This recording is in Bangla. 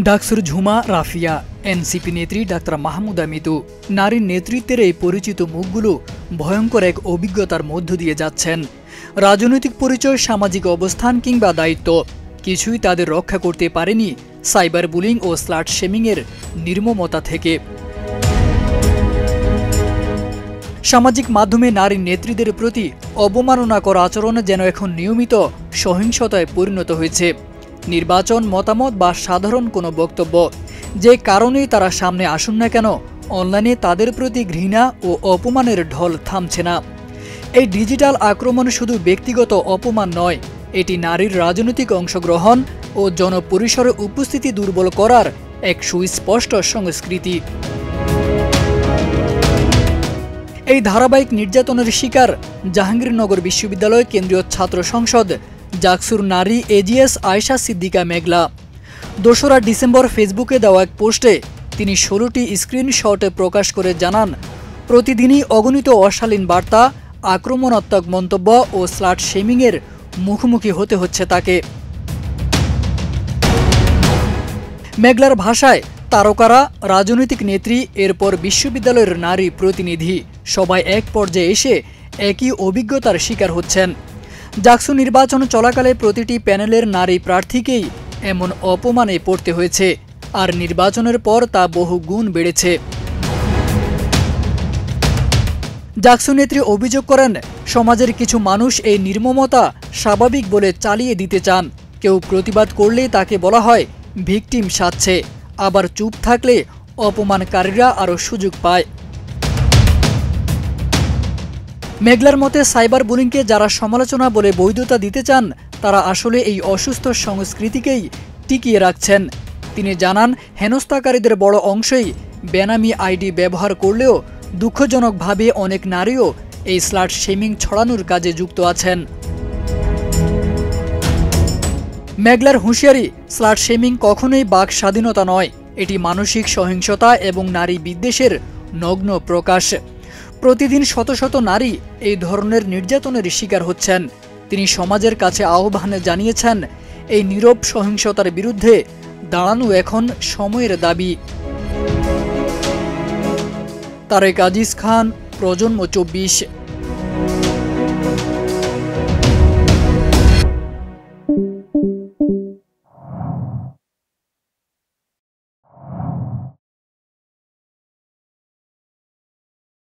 ডাকসুর ঝুমা রাফিয়া, এনসিপি নেত্রী ডাক্তার মাহমুদা মিতু নারীর নেতৃত্বের এই পরিচিত মুখগুলো ভয়ঙ্কর এক অভিজ্ঞতার মধ্য দিয়ে যাচ্ছেন। রাজনৈতিক পরিচয়, সামাজিক অবস্থান কিংবা দায়িত্ব কিছুই তাদের রক্ষা করতে পারেনি সাইবার বুলিং ও স্লাট শেমিংয়ের নির্মমতা থেকে। সামাজিক মাধ্যমে নারী নেত্রীদের প্রতি অবমাননাকর আচরণ যেন এখন নিয়মিত সহিংসতায় পরিণত হয়েছে। নির্বাচন, মতামত বা সাধারণ কোনো বক্তব্য যে কারণেই তারা সামনে আসুন না কেন, অনলাইনে তাদের প্রতি ঘৃণা ও অপমানের ঢল থামছে না। এই ডিজিটাল আক্রমণ শুধু ব্যক্তিগত অপমান নয়, এটি নারীর রাজনৈতিক অংশগ্রহণ ও জনপরিসরে উপস্থিতি দুর্বল করার এক সুস্পষ্ট সংস্কৃতি। এই ধারাবাহিক নির্যাতনের শিকার জাহাঙ্গীরনগর বিশ্ববিদ্যালয় কেন্দ্রীয় ছাত্র সংসদ জাকসুর নারী এজিএস আয়েশা সিদ্দিকা মেঘলা। ২রা ডিসেম্বর ফেসবুকে দেওয়া এক পোস্টে তিনি ১৬টি স্ক্রিনশটে প্রকাশ করে জানান, প্রতিদিনই অগণিত অশালীন বার্তা, আক্রমণাত্মক মন্তব্য ও স্লাট শেমিংয়ের মুখোমুখি হতে হচ্ছে তাকে। মেঘলার ভাষায়, তারকারা, রাজনৈতিক নেত্রী, এরপর বিশ্ববিদ্যালয়ের নারী প্রতিনিধি সবাই এক পর্যায়ে এসে একই অভিজ্ঞতার শিকার হচ্ছেন। জাকসু নির্বাচন চলাকালে প্রতিটি প্যানেলের নারী প্রার্থীকেই এমন অপমানে পড়তে হয়েছে, আর নির্বাচনের পর তা বহু গুণ বেড়েছে। জাকসু নেত্রী অভিযোগ করেন, সমাজের কিছু মানুষ এই নির্মমতা স্বাভাবিক বলে চালিয়ে দিতে চান। কেউ প্রতিবাদ করলেই তাকে বলা হয় ভিকটিম সাজছে, আবার চুপ থাকলে অপমানকারীরা আরও সুযোগ পায়। মেঘলার মতে, সাইবার বুলিংকে যারা সমালোচনা বলে বৈধতা দিতে চান তারা আসলে এই অসুস্থ সংস্কৃতিকেই টিকিয়ে রাখছেন। তিনি জানান, হেনস্থাকারীদের বড় অংশই বেনামি আইডি ব্যবহার করলেও দুঃখজনকভাবে অনেক নারীও এই স্লাট শেমিং ছড়ানোর কাজে যুক্ত আছেন। মেঘলার হুঁশিয়ারি, স্লাট শেমিং কখনোই বাক স্বাধীনতা নয়, এটি মানসিক সহিংসতা এবং নারী বিদ্বেষের নগ্ন প্রকাশ। প্রতিদিন শত শত নারী এই ধরনের নির্যাতনের শিকার হচ্ছেন। তিনি সমাজের কাছে আহ্বান জানিয়েছেন, এই নীরব সহিংসতার বিরুদ্ধে দাঁড়ানো এখন সময়ের দাবি। তারেক আজিজ খান, প্রজন্ম ২৪।